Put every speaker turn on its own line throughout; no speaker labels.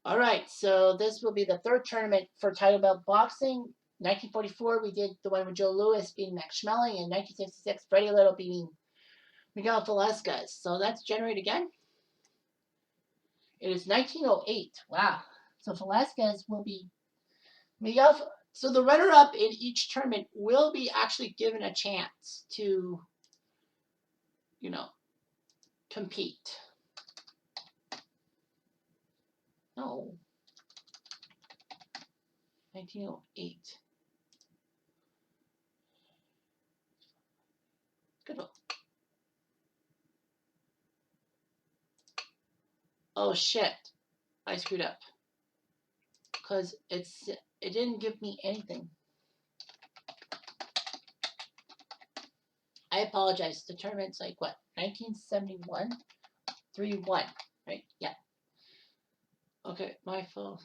All right, so this will be the third tournament for title belt boxing. 1944, we did the one with Joe Louis beating Max Schmeling, and 1966, Freddie Little beating Miguel Velasquez. So that's generate again. It is 1908. Wow. So Velasquez will be Miguel. So the runner-up in each tournament will be actually given a chance to, you know, compete. No. 1908. Good one. Oh shit. I screwed up. Because it didn't give me anything. I apologize. The tournament's like what? 1971? 3-1. Right? Yeah. Okay, my phone.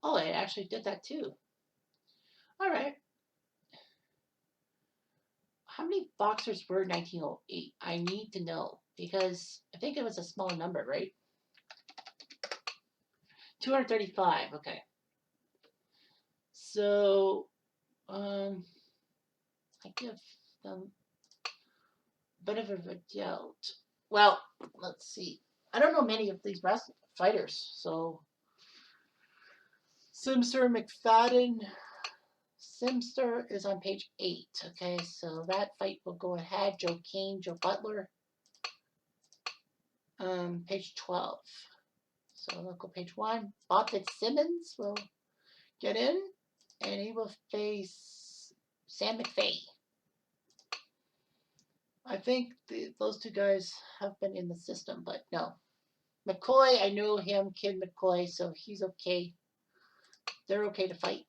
Oh, it actually did that too. All right. How many boxers were 1908? I need to know because I think it was a small number, right? 235. Okay. So, I give them a bit of a doubt. Well, let's see. I don't know many of these fighters. So, Simster McFadden. Simster is on page 8. Okay, so that fight will go ahead. Joe Kane, Joe Butler. Page 12. So we'll go page 1. Bout Fitzsimmons will get in, and he will face Sam McVeigh. I think those two guys have been in the system, but no. McCoy, I know him, Kid McCoy, so he's okay. They're okay to fight.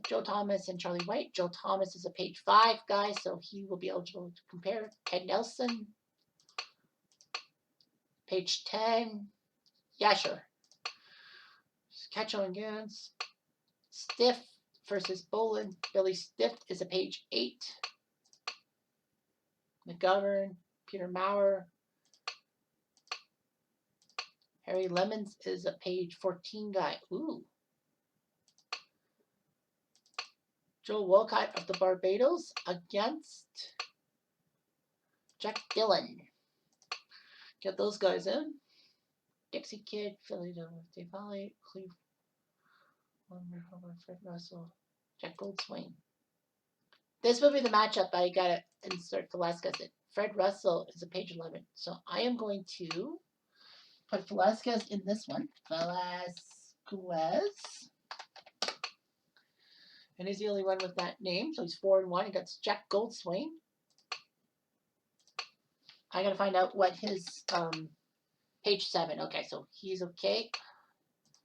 Joe Thomas and Charlie White. Joe Thomas is a page 5 guy, so he will be eligible to compare. Ed Nelson, page 10. Yeah, sure. Catch on against Stiff versus Bolin. Billy Stiff is a page 8. McGovern, Peter Maurer. Harry Lemons is a page 14 guy. Ooh. Joe Walcott of the Barbados against Jack Dillon. Get those guys in. Dixie Kid, Philadelphia Valley, Cleve, Fred Russell, Jack Goldswain. This will be the matchup. I gotta insert Velasquez in. Fred Russell is a page 11. So I am going to put Velasquez in this one. Velasquez. And he's the only one with that name. So he's 4-1 against Jack Goldswain. I gotta find out what his page 7. Okay, so he's okay.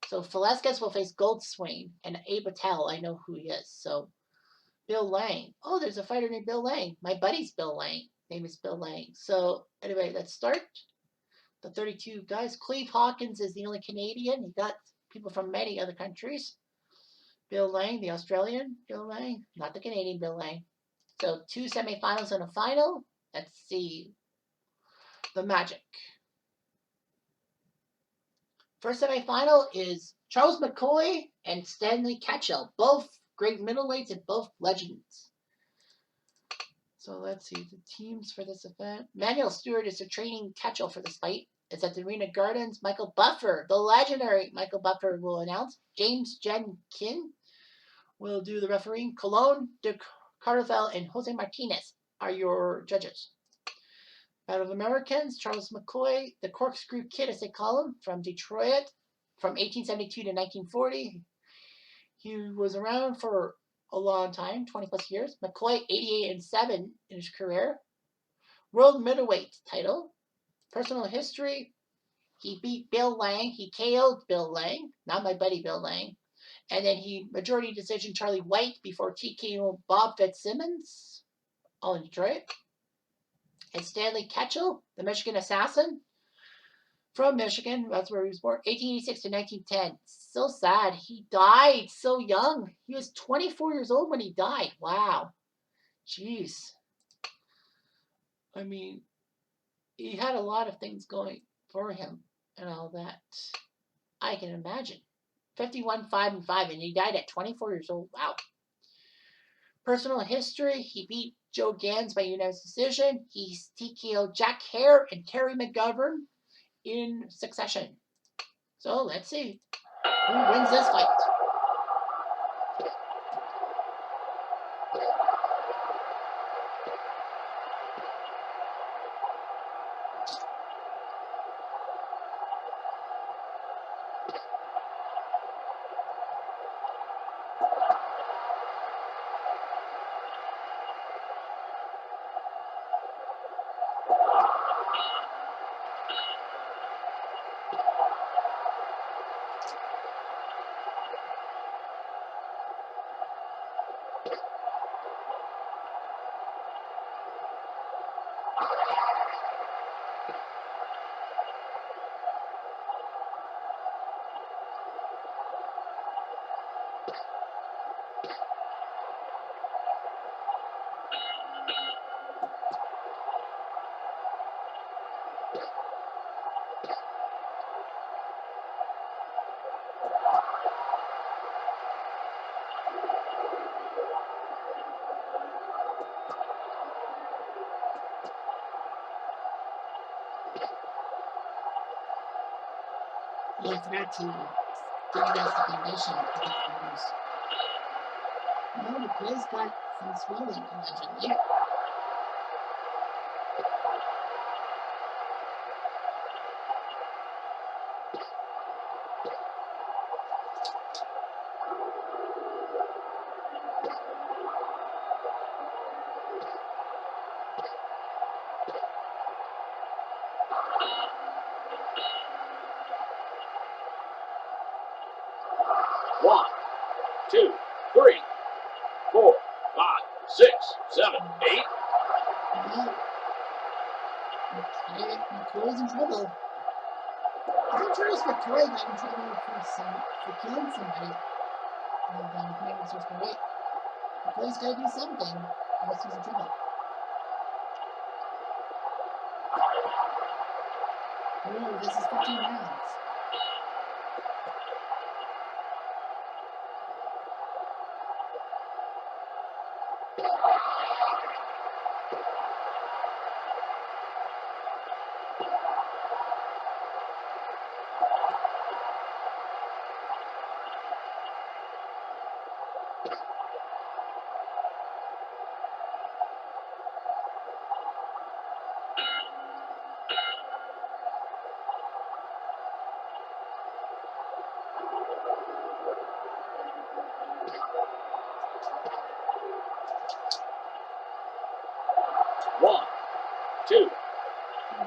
So Velasquez will face Goldswain and Abe Patel. I know who he is. So Bill Lang. Oh, there's a fighter named Bill Lang. My buddy's Bill Lang. Name is Bill Lang. So anyway, let's start. The 32 guys. Cleve Hawkins is the only Canadian. He got people from many other countries. Bill Lang, the Australian Bill Lang, not the Canadian Bill Lang. So 2 semifinals and a final. Let's see the magic. First semifinal is Charles McCoy and Stanley Ketchel, both great middleweights and both legends. So let's see the teams for this event. Manuel Stewart is training Ketchel for this fight. It's at the Arena Gardens. Michael Buffer, the legendary Michael Buffer, will announce. James Jenkin will do the refereeing. Colon de Carvel and Jose Martinez are your judges. Battle of Americans, Charles McCoy, the Corkscrew Kid, as they call him, from Detroit, from 1872 to 1940. He was around for a long time, 20 plus years. McCoy, 88-7 in his career. World middleweight title. Personal history. He beat Bill Lang. He KO'd Bill Lang, not my buddy Bill Lang. And then he majority decision Charlie White before TKO Bob Fitzsimmons, all in Detroit. And Stanley Ketchel, the Michigan assassin, from Michigan. That's where he was born. 1886 to 1910. So sad. He died so young. He was 24 years old when he died. Wow. Jeez. I mean, he had a lot of things going for him and all that. I can imagine. 51, 5, and 5, and he died at 24 years old. Wow. Personal history: he beat Joe Gans by unanimous decision. He TKO'd Jack Hare and Terry McGovern in succession. So let's see who wins this fight. I forgot to give you guys the condition of the fingers. No, the play's got some swelling, allegedly.
One, 2, 3, 4, 5, 6, 7, 8.
No. Okay, McCoy's in trouble. I think Charles McCoy got in trouble for killing somebody. And then maybe it's just wait. McCoy's got to do something, or else he's in trouble. Oh, this is 15 rounds.
One, 2,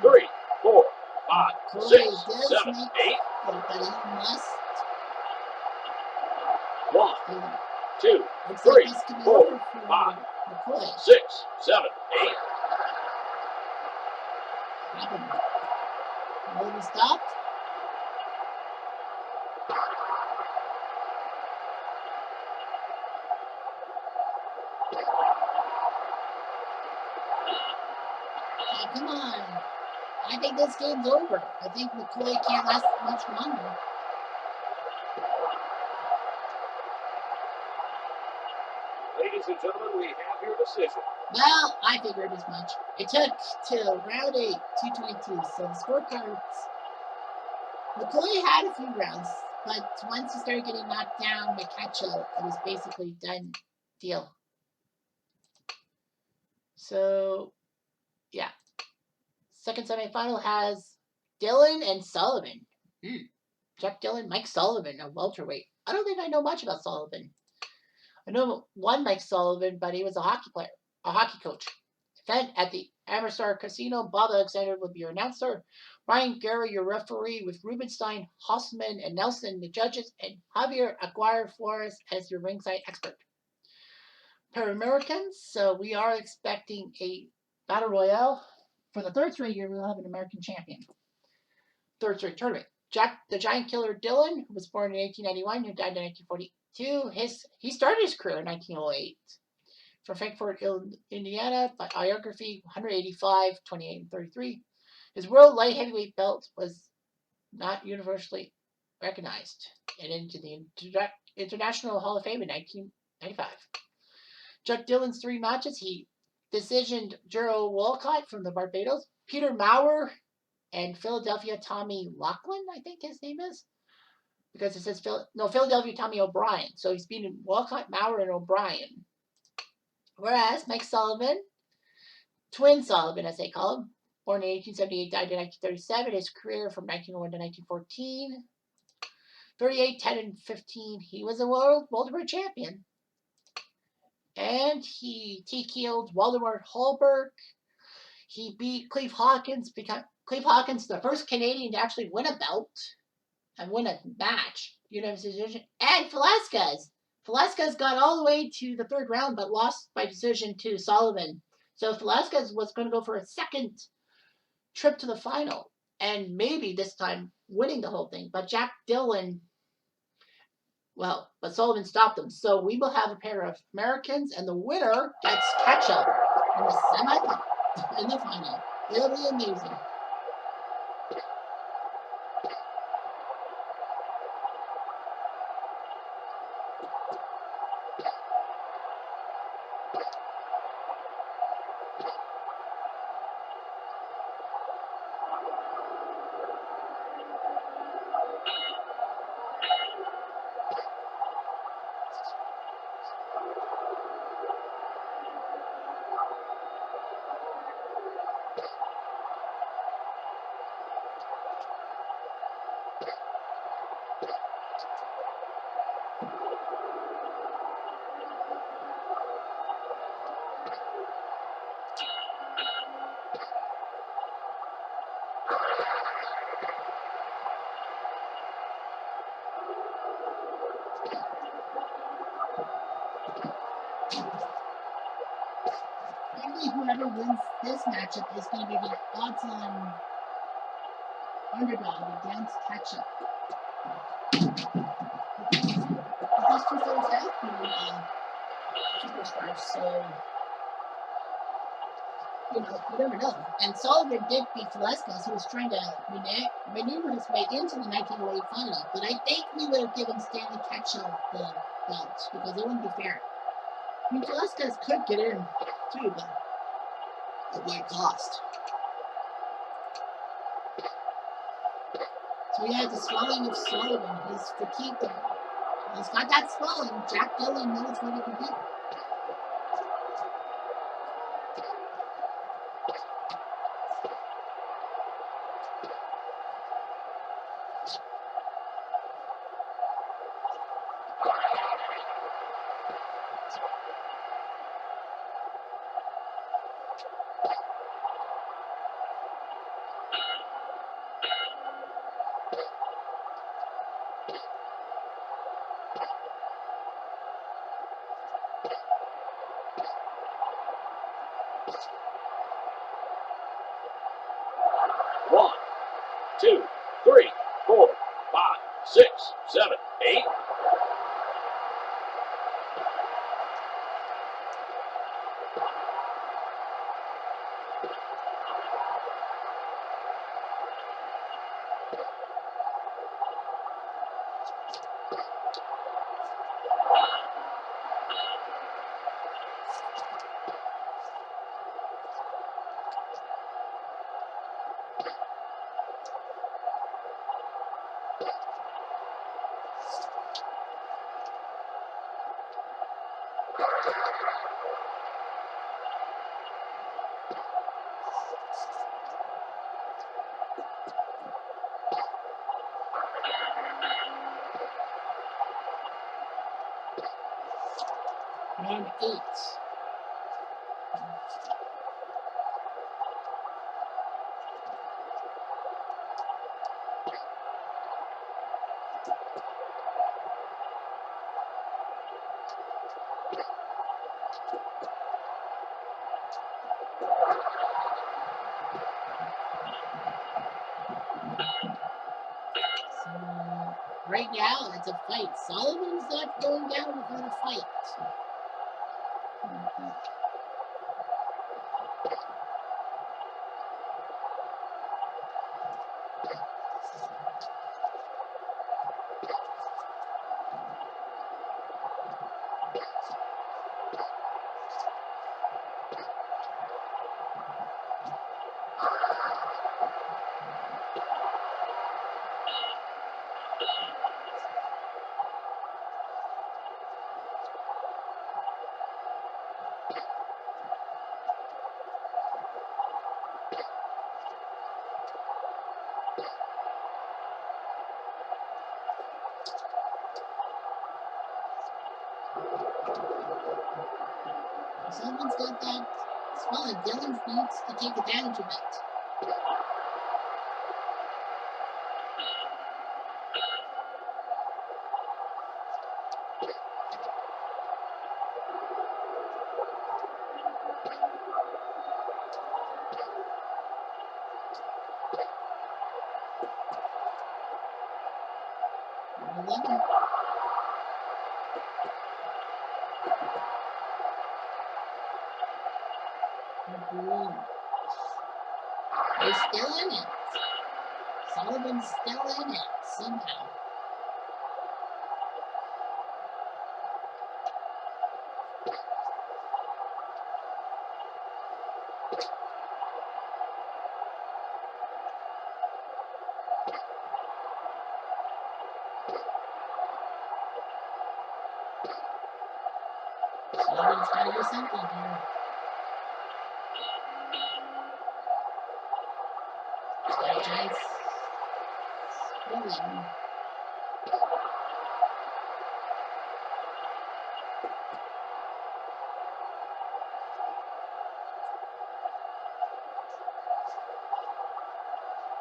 3, 4, 5,
McCoy
6,
does
7,
make
8.
but he must.
1, 2,
Looks
3,
like this could be
4,
over for
5,
McCoy.
6, 7, 8.
Happened. Motor stopped. Oh, come on. I think this game's over. I think McCoy can't last much longer.
Ladies and gentlemen, we have your decision.
Well, I figured as much. It took till round 8, 222. So the scorecards, McCoy had a few rounds, but once he started getting knocked down by Ketchel, it was basically done deal. So, yeah. Second semifinal has Dillon and Sullivan. Jack Dillon, Mike Sullivan, a welterweight. I don't think I know much about Sullivan. I know one Mike Sullivan, but he was a hockey player, a hockey coach. Event at the Amherstar Casino. Bob Alexander will be your announcer. Ryan Gary, your referee, with Rubenstein, Hossman, and Nelson, the judges, and Javier Aguirre Flores as your ringside expert. Per Americans, so we are expecting a battle royale. For the third straight year, we'll have an American champion. Third straight tournament. Jack the Giant Killer Dillon, who was born in 1891, who died in 1942. He started his career in 1908. From Frankfort, Indiana, by biography, 185, 28, and 33. His world light heavyweight belt was not universally recognized and into the International Hall of Fame in 1995. Chuck Dillon's 3 matches, he decisioned Jero Walcott from the Barbados, Peter Maurer, and Philadelphia Tommy Laughlin, I think his name is. Because it says Philadelphia Tommy O'Brien. So he's beaten Walcott, Maurer, and O'Brien. Whereas Mike Sullivan, Twin Sullivan as they call him, born in 1878, died in 1937. His career from 1901 to 1914. 38, 10, and 15. He was a world welterweight champion. And he TKO'd Waldemar Hallberg. He beat Cleve Hawkins. Cleve Hawkins, the first Canadian to actually win a belt and win a match. Decision. And Velasquez. Velasquez got all the way to the 3rd round, but lost by decision to Sullivan. So Velasquez was going to go for a second trip to the final, and maybe this time winning the whole thing. But Jack Dillon, but Sullivan stopped him. So we will have a pair of Americans, and the winner gets Ketchup in the semifinal, in the final. It'll be amazing. Whoever wins this matchup is going to be the odds-on underdog against Ketchup. These two fighters have been superstars, so you never know. And Sullivan did beat Velasquez, who was trying to maneuver his way into the 1908 final. But I think we would have given Stanley Ketchup the belt because it wouldn't be fair. Velasquez could get in too, but at what cost? So yeah, the swelling of Sullivan, he's fatigued him. He's got that swelling. Jack Dillon knows what he can do.
One, two, three, 4, 5, 6, 7, 8.
Round 8. Right now, it's a fight. Sullivan's not going down without a fight. Someone's got that spelling. Dylan needs to take advantage of it. Number 11. They're still in it. Sullivan's still in it somehow. Sullivan's got to do something here. Sky Giants willing.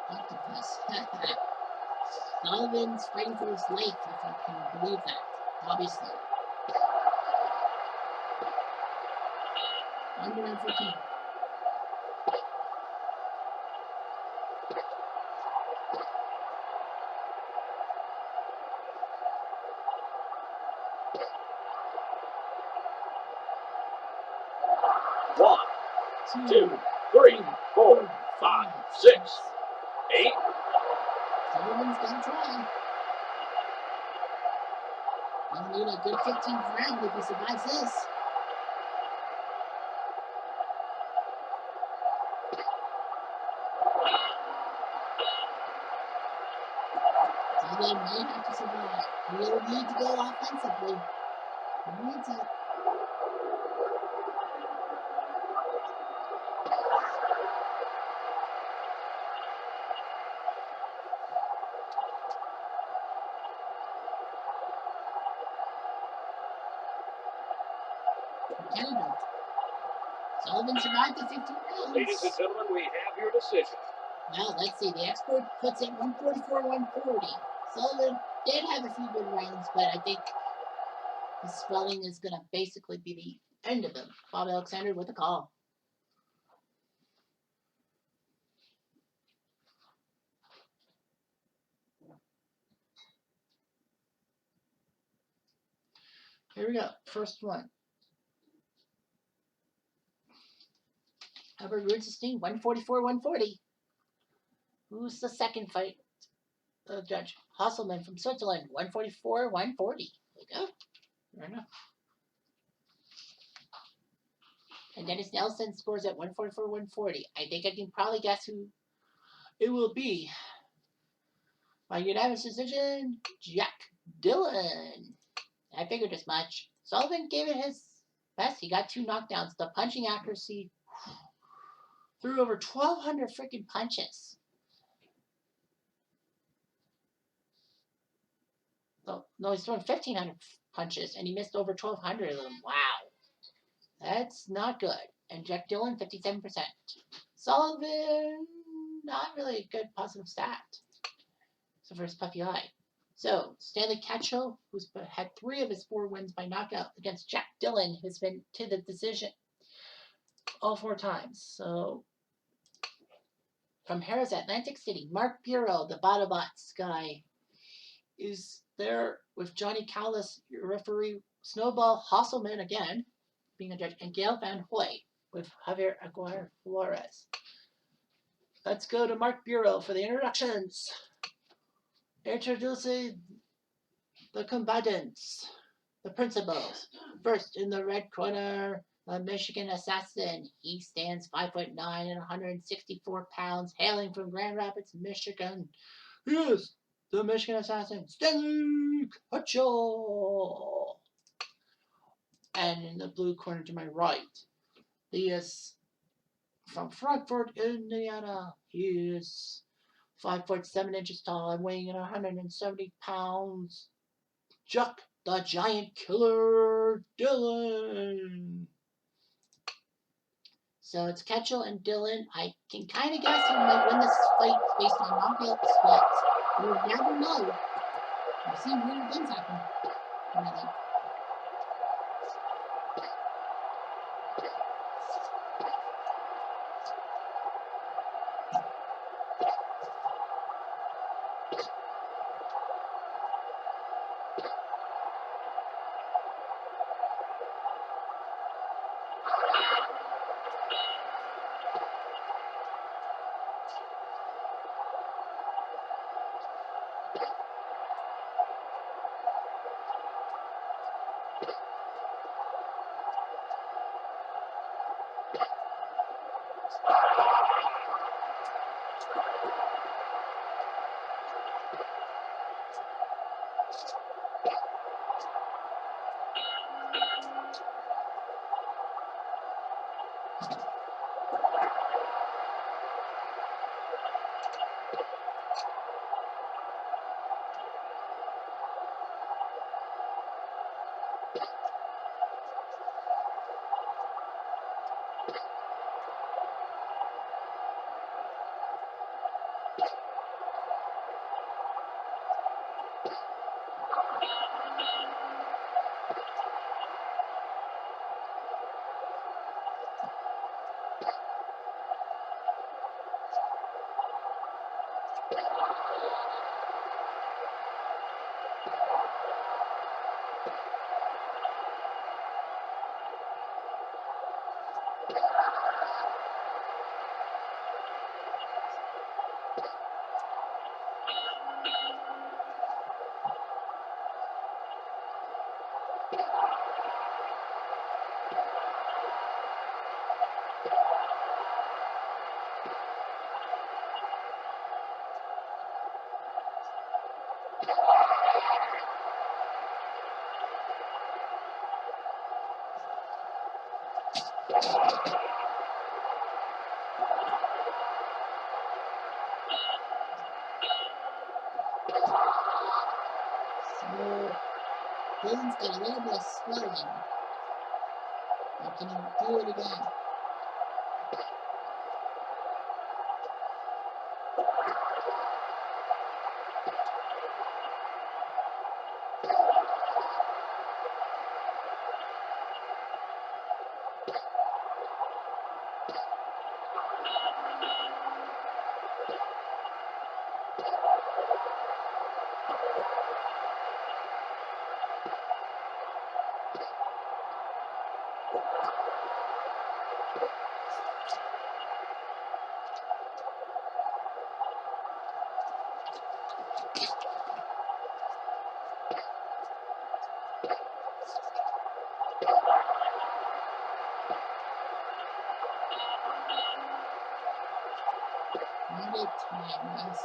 Octopus. Sullivan's fighting for his life, if you can believe that. Obviously. Under 14.
One, 2, 3, 4, 5, 6, 8.
Sullivan's gonna try. He'll need a good 15th round if he survives this. Sullivan may have to survive. He'll need to go offensively. He needs it. Canada. Sullivan survived the 15
Ladies and
rounds.
gentlemen, we have your decision.
Now, let's see. The expert puts it 144, 140. Sullivan did have a few good rounds, but I think the swelling is going to basically be the end of him. Bob Alexander with a call. Here we go. First one. Albert Rudenstein, 144, 140. Who's the second fight? Judge Hasselman from Switzerland, 144, 140. There we go. Fair enough. And Dennis Nelson scores at 144, 140. I think I can probably guess who it will be. By unanimous decision, Jack Dillon. I figured as much. Sullivan gave it his best. He got 2 knockdowns. The punching accuracy threw over 1,200 freaking punches. No, he's thrown 1,500 punches, and he missed over 1,200 of them. Wow. That's not good. And Jack Dillon, 57%. Sullivan, not really a good positive stat. So for his puffy eye. So, Stanley Ketchel, who's had 3 of his 4 wins by knockout against Jack Dillon, has been to the decision all 4 times. So, from Harris, Atlantic City, Mark Bureau, the Badabots guy, is there with Johnny Callis, referee Snowball Hasselman again, being a judge, and Gail Van Hoy with Javier Aguirre Flores. Let's go to Mark Bureau for the introductions. Introducing the combatants, the principals. First in the red corner, the Michigan Assassin. He stands 5'9" and 164 pounds, hailing from Grand Rapids, Michigan. He is the Michigan Assassin, Stanley Ketchel. And in the blue corner to my right, he is from Frankfort, Indiana. He is 5'7" tall and weighing in 170 pounds. Chuck the Giant Killer, Dylan. So it's Ketchel and Dylan. I can kind of guess who might win this fight based on knockout spots. You never know. I've seen weird things happen. Really. So Dylan's got a little bit of swelling. But can he do it again? Monday time, guys.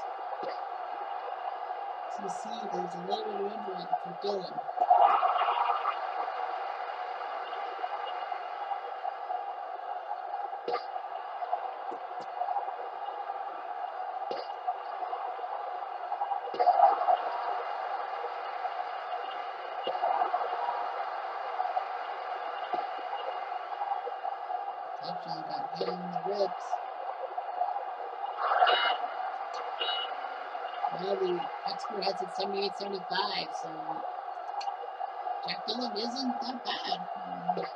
So you see there's a little bit of injury for Dylan. Actually got hit in the ribs. Well, the expert has it 78-75, so Jack Dylan isn't that bad.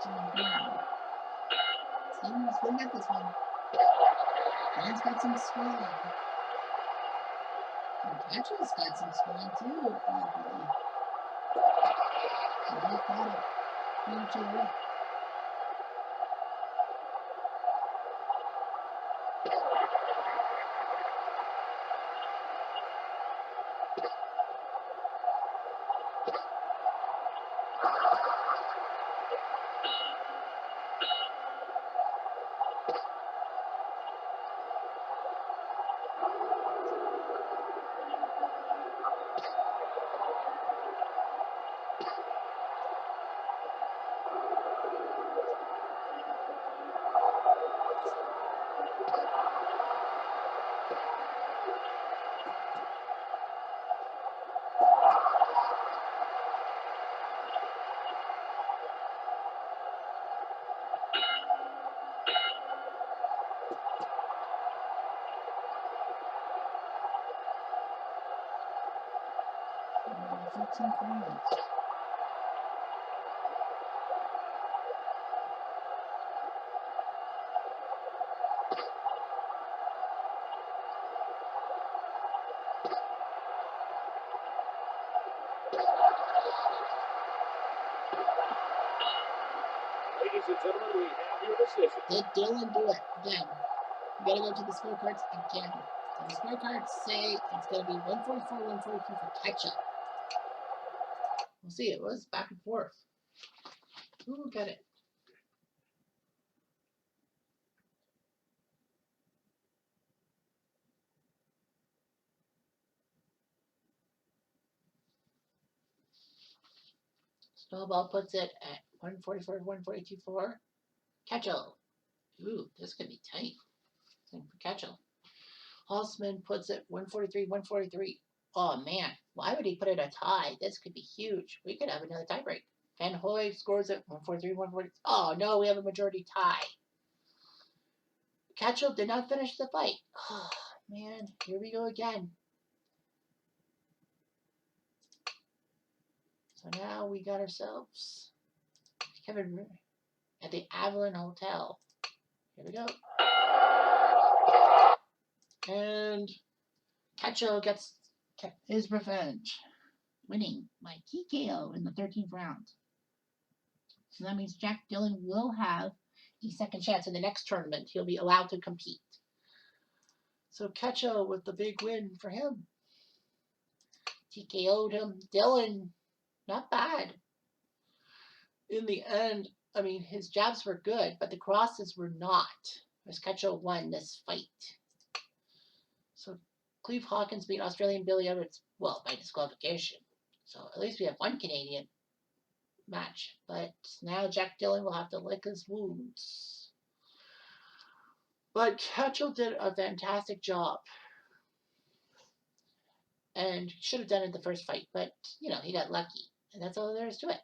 Steven's gonna get this one. Dan's got some swing. Ketchell's got some swing too. He got it. Huge.
Ladies and gentlemen, we have your decision.
Did Dylan do it again? We gotta go to the scorecards again. So the scorecards say it's gonna be 144, 142 for Ketchup. We'll see. It was back and forth. Who will get it? Snowball puts it at 144, 142 for Ketchel. Ooh, this could be tight. For Ketchel. Halsman puts it 143, 143. Oh man, why would he put it a tie? This could be huge. We could have another tie break. Van Hoy scores it 143, 140. Oh no, we have a majority tie. Ketchel did not finish the fight. Oh man, here we go again. So now we got ourselves Kevin at the Avalon Hotel. Here we go. And Ketchel gets his revenge, winning by TKO in the 13th round. So that means Jack Dillon will have a second chance in the next tournament. He'll be allowed to compete. So Ketchel with the big win for him. TKO'd him. Dillon, not bad. In the end, I mean, his jabs were good, but the crosses were not. As Ketchel won this fight. So Cleve Hawkins beat Australian Billy Evans, well, by disqualification. So at least we have one Canadian match. But now Jack Dillon will have to lick his wounds. But Ketchel did a fantastic job. And should have done it in the first fight. But, you know, he got lucky. And that's all there is to it.